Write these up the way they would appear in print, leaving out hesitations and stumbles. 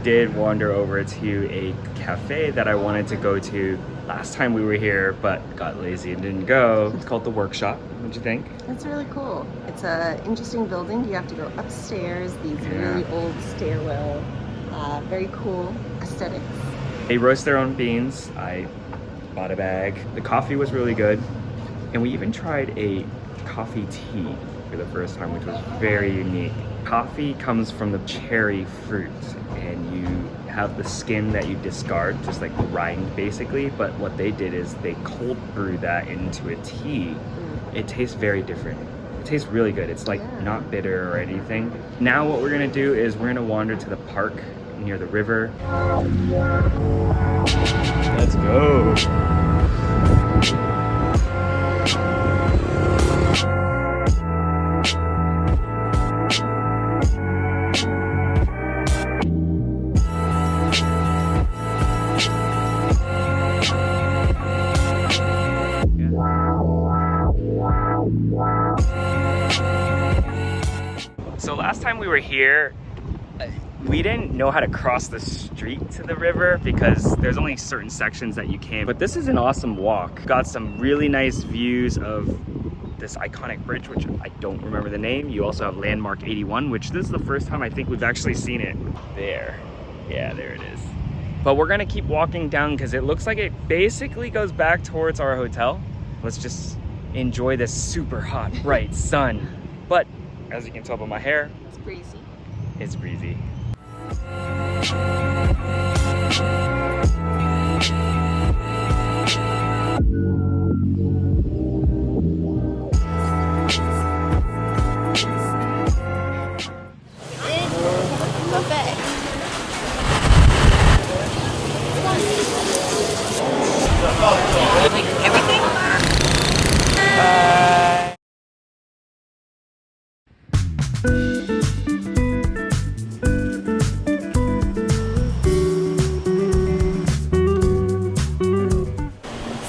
did wander over to a cafe that I wanted to go to last time we were here, but got lazy and didn't go. It's called The Workshop. What'd you think? It's really cool. It's an interesting building. You have to go upstairs, these really old stairwell, very cool aesthetics. They roast their own beans. I bought a bag. The coffee was really good. And we even tried a coffee tea for the first time, which was very unique. Coffee comes from the cherry fruit, and you have the skin that you discard, just like the rind basically, but what they did is they cold brew that into a tea. It tastes very different. It tastes really good. It's like not bitter or anything. Now what we're gonna do is we're gonna wander to the park near the river. Let's go. So last time we were here, we didn't know how to cross the street to the river because there's only certain sections that you can. But this is an awesome walk. Got some really nice views of this iconic bridge, which I don't remember the name. You also have Landmark 81, which this is the first time I think we've actually seen it. There. Yeah, there it is. But we're gonna keep walking down because it looks like it basically goes back towards our hotel. Let's just enjoy this super hot, bright sun. But as you can tell by my hair, It's breezy. It's breezy. Buffet. Like everything?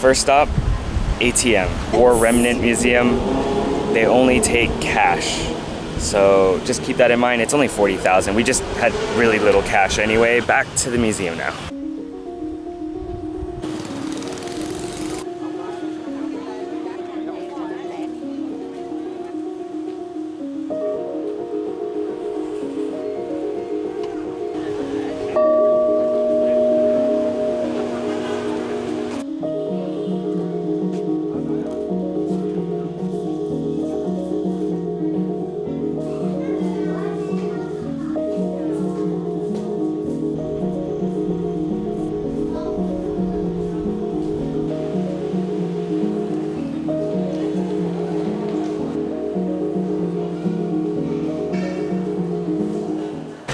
First stop, ATM, War Remnant Museum. They only take cash. So just keep that in mind. It's only 40,000. We just had really little cash anyway. Back to the museum now.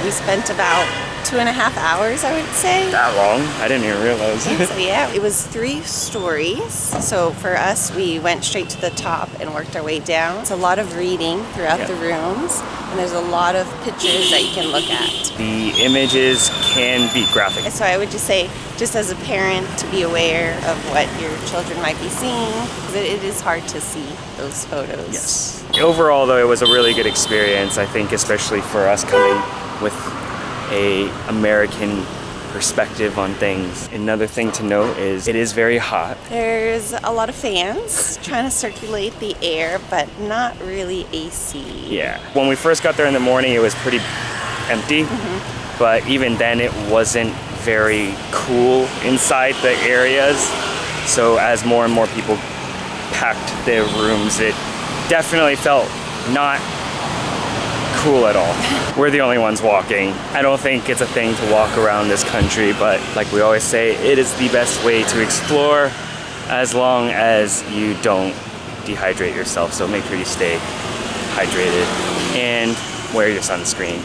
We spent about 2.5 hours, I would say. That long? I didn't even realize. So yeah, it was 3 stories. So for us, we went straight to the top and worked our way down. It's a lot of reading throughout the rooms, and there's a lot of pictures that you can look at. The images can be graphic. So I would just say, just as a parent, to be aware of what your children might be seeing, because it is hard to see those photos. Yes. Overall, though, it was a really good experience, I think, especially for us coming with a American perspective on things. Another thing to note is it is very hot. There's a lot of fans trying to circulate the air, but not really AC. Yeah. When we first got there in the morning, it was pretty empty, but even then it wasn't very cool inside the areas. So as more and more people packed their rooms, it definitely felt not cool at all. We're the only ones walking. I don't think it's a thing to walk around this country, but like we always say, it is the best way to explore as long as you don't dehydrate yourself. So make sure you stay hydrated and wear your sunscreen.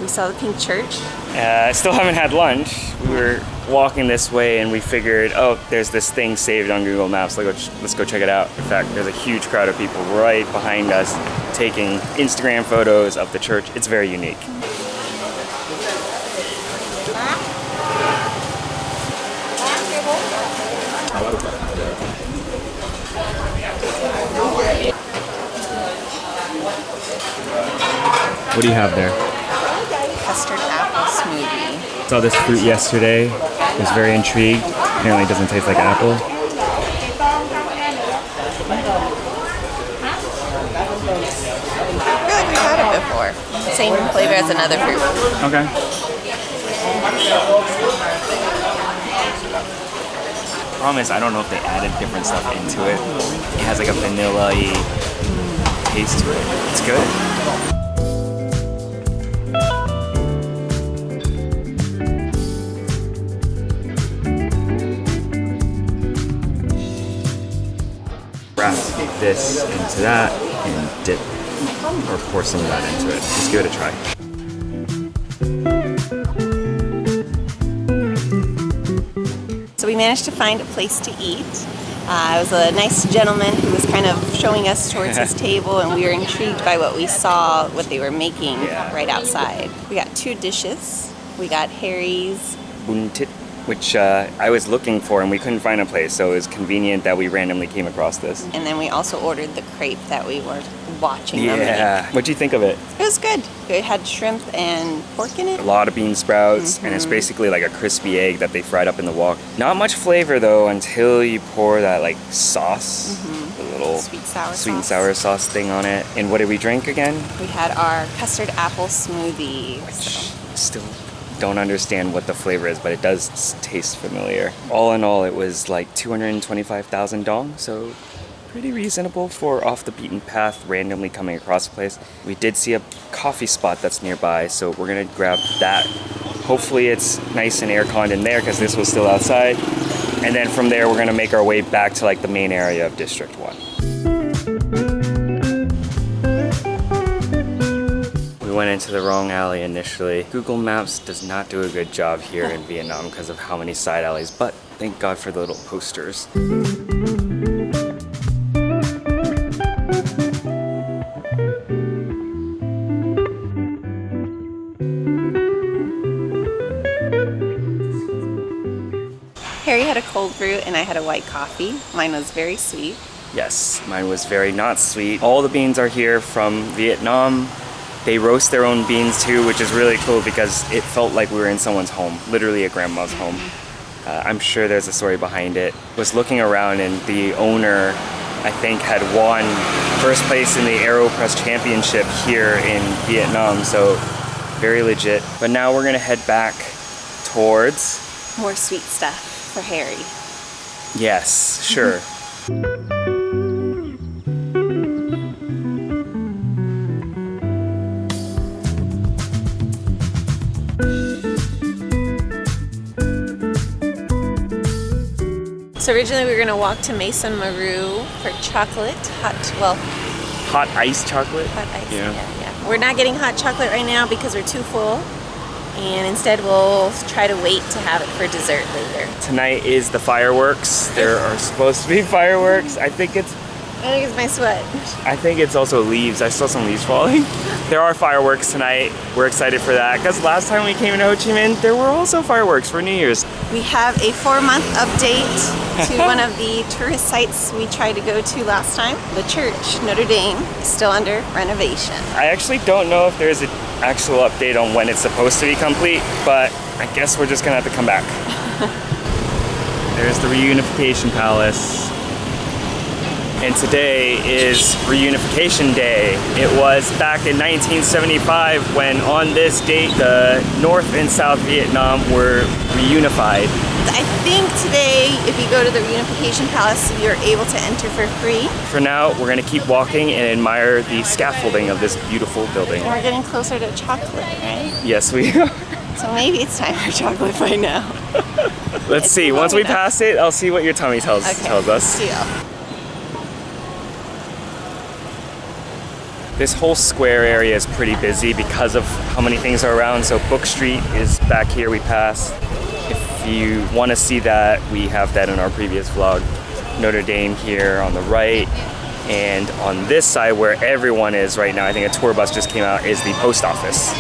Saw the pink church. I still haven't had lunch. We were walking this way and we figured, oh, there's this thing saved on Google Maps. Let's go check it out. In fact, there's a huge crowd of people right behind us. taking Instagram photos of the church. It's very unique. What do you have there? Custard apple smoothie. Saw this fruit yesterday. Was very intrigued. Apparently it doesn't taste like apple. I feel like we've had it before. Same flavor as another fruit. Okay. Problem is, I don't know if they added different stuff into it. It has like a vanilla-y taste to it. It's good. Wrap this into that and dip or pour some of that into it. Just give it a try. So we managed to find a place to eat. It was a nice gentleman who was kind of showing us towards his table, and we were intrigued by what we saw, what they were making right outside. We got 2 dishes. We got Harry's Thit, which I was looking for and we couldn't find a place, so it was convenient that we randomly came across this. and then we also ordered the crepe that we were watching them make. Yeah. What'd you think of it? It was good. It had shrimp and pork in it. A lot of bean sprouts, and it's basically like a crispy egg that they fried up in the wok. Not much flavor though until you pour that like sauce, the little Sweet sour and sauce. sour sauce thing on it. And what did we drink again? We had our custard apple smoothie. Still don't understand what the flavor is, but it does taste familiar. All in all, it was like 225,000 dong, so pretty reasonable for off the beaten path, randomly coming across a place. We did see a coffee spot that's nearby, so we're gonna grab that. Hopefully it's nice and air-conned in there because this was still outside. And then from there, we're gonna make our way back to like the main area of District 1. We went into the wrong alley initially. Google Maps does not do a good job here in Vietnam because of how many side alleys, but thank God for the little posters. Harry had a cold brew and I had a white coffee. Mine was very sweet. Yes, mine was very not sweet. All the beans are here from Vietnam. They roast their own beans too, which is really cool because it felt like we were in someone's home, literally a grandma's home. I'm sure there's a story behind it. Was looking around and the owner, I think, had won first place in the AeroPress Championship here in Vietnam, so very legit. But now we're gonna head back towards... More sweet stuff for Harry. Yes, sure. So originally we were gonna walk to Maison Marou for chocolate, Hot iced chocolate? hot ice. Yeah. Yeah. We're not getting hot chocolate right now because we're too full. And instead we'll try to wait to have it for dessert later. Tonight is the fireworks. There are supposed to be fireworks. I think it's my sweat. I think it's also leaves. I saw some leaves falling. There are fireworks tonight. We're excited for that because last time we came to Ho Chi Minh, there were also fireworks for New Year's. We have a 4-month update to one of the tourist sites we tried to go to last time. The church, Notre Dame, is still under renovation. I actually don't know if there's an actual update on when it's supposed to be complete, but I guess we're just gonna have to come back. There's the Reunification Palace. And today is Reunification Day. It was back in 1975 when on this date the North and South Vietnam were reunified. I think today, if you go to the Reunification Palace, you're able to enter for free. For now, we're gonna keep walking and admire the scaffolding of this beautiful building. And we're getting closer to chocolate, right? Yes, we are. So maybe it's time for chocolate by now. Let's see. Once we pass it, I'll see what your tummy tells us. Deal. This whole square area is pretty busy because of how many things are around. So Book Street is back here we passed. If you want to see that, we have that in our previous vlog. Notre Dame here on the right. And on this side where everyone is right now, I think a tour bus just came out, is the post office.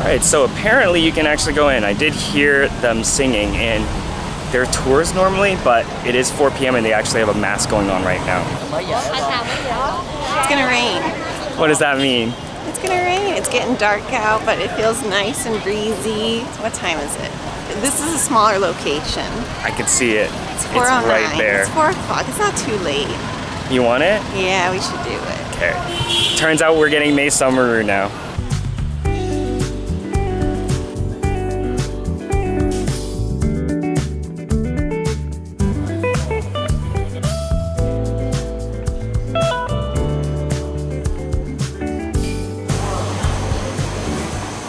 Alright, so apparently you can actually go in. I did hear them singing, and they're tours normally, but it is 4 p.m. and they actually have a mass going on right now. It's gonna rain. What does that mean? It's gonna rain. It's getting dark out, but it feels nice and breezy. What time is it? This is a smaller location. I can see it. It's It's 4:09. right there. It's 4 o'clock. It's not too late. You want it? Yeah, we should do it. Okay. Turns out we're getting Maison Marou now.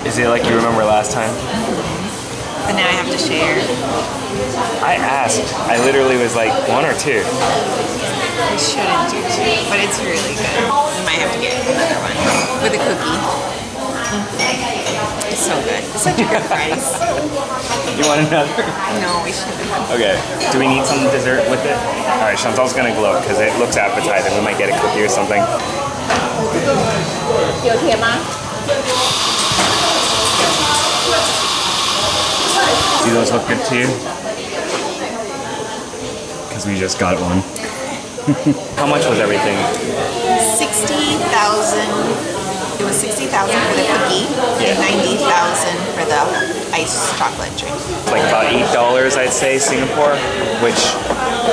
Is it like you remember last time? But now I have to share. I asked. I literally was like, 1 or 2. We shouldn't do 2, but it's really good. We might have to get another one with a cookie. It's so good. It's such a good price. You want another? No, we shouldn't. Okay. Do we need some dessert with it? All right, Chantal's gonna gloat because it looks appetizing. We might get a cookie or something. Do those look good to you? Because we just got one. How much was everything? 60,000. It was 60,000 for the cookie, Yeah. 90,000 for the iced chocolate drink. Like about $8, I'd say, Singapore, which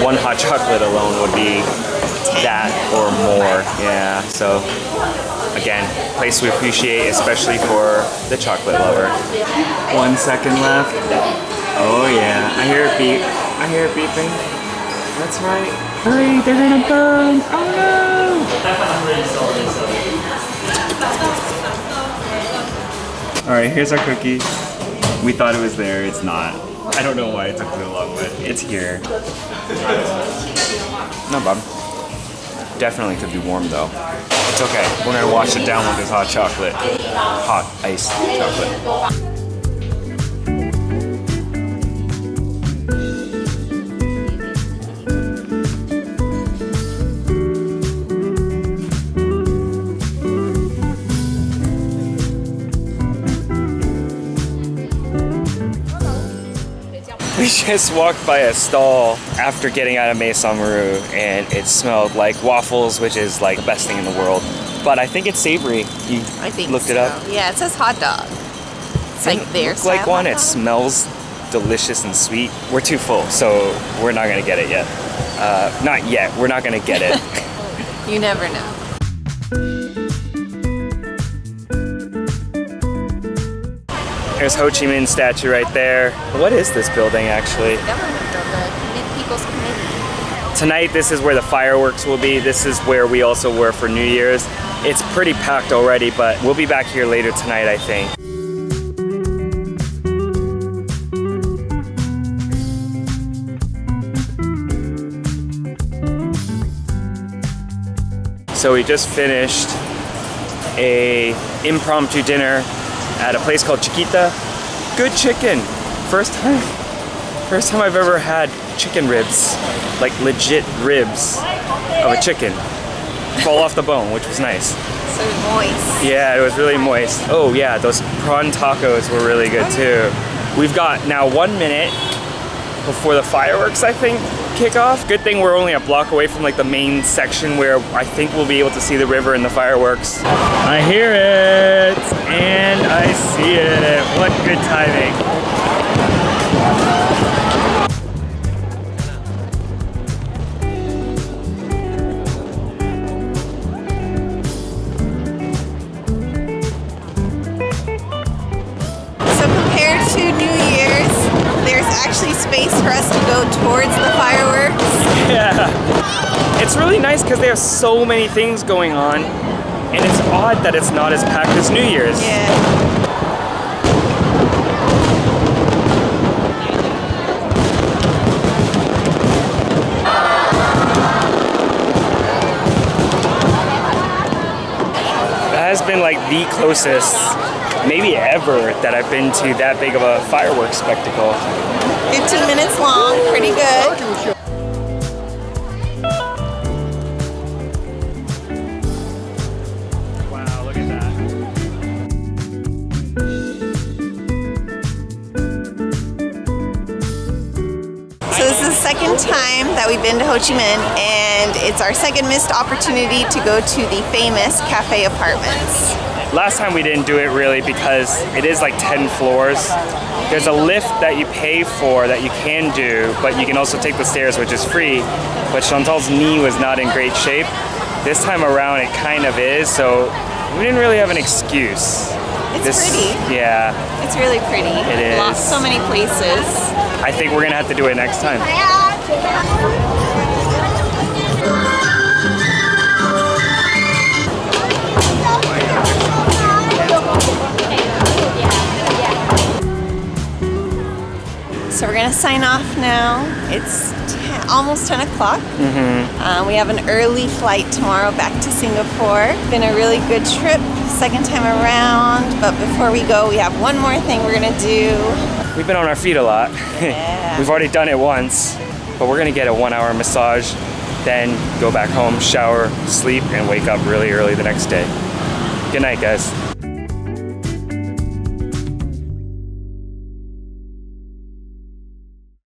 one hot chocolate alone would be that or more. Yeah, so again, place we appreciate, especially for the chocolate lover. 1 second left. Oh yeah, I hear it beep. I hear it beeping. That's right. Hurry, they're gonna burn. Oh no! All right, here's our cookie. We thought it was there, it's not. I don't know why it took so long, but it's here. No problem. Definitely could be warm though. It's okay. We're gonna wash it down with this hot chocolate. Hot iced chocolate. We just walked by a stall after getting out of Maison Marou, and it smelled like waffles, which is like the best thing in the world. But I think it's savory. You I think looked so. it up? Yeah, it says hot dog. It's like their Looks like style one. hot It dog. smells delicious and sweet. We're too full, so we're not gonna get it yet. Not yet. We're not gonna get it. You never know. There's Ho Chi Minh statue right there. What is this building actually? Government building, People's Committee. Tonight, this is where the fireworks will be. This is where we also were for New Year's. It's pretty packed already, but we'll be back here later tonight, I think. So we just finished a impromptu dinner at a place called Chiquita. Good chicken. First time I've ever had chicken ribs, like legit ribs of a chicken fall off the bone, which was nice. So moist. Yeah, it was really moist. Oh yeah, those prawn tacos were really good too. We've got now 1 minute before the fireworks, I think, kick off. Good thing we're only a block away from like the main section where I think we'll be able to see the river and the fireworks. I hear it and I see it. What good timing. So compared to New Year's, there's actually space for us to go towards the fireworks. Yeah. It's really nice because there are so many things going on, and it's odd that it's not as packed as New Year's. Yeah. been like the closest, maybe ever, that I've been to that big of a fireworks spectacle. 15 minutes long, pretty good. Wow, look at that. So this is the second time that we've been to Ho Chi Minh, and it's our second missed opportunity to go to the famous Cafe Apartments. Last time we didn't do it really because it is like 10 floors. There's a lift that you pay for that you can do, but you can also take the stairs, which is free. But Chantal's knee was not in great shape. This time around it kind of is, so we didn't really have an excuse. It's pretty. Yeah. It's really pretty. It is. Lots, so many places. I think we're gonna have to do it next time. So we're gonna sign off now. It's almost 10 o'clock. We have an early flight tomorrow back to Singapore. Been a really good trip, second time around. But before we go, we have one more thing we're gonna do. We've been on our feet a lot. Yeah. We've already done it once, but we're gonna get a 1-hour massage, then go back home, shower, sleep, and wake up really early the next day. Good night, guys.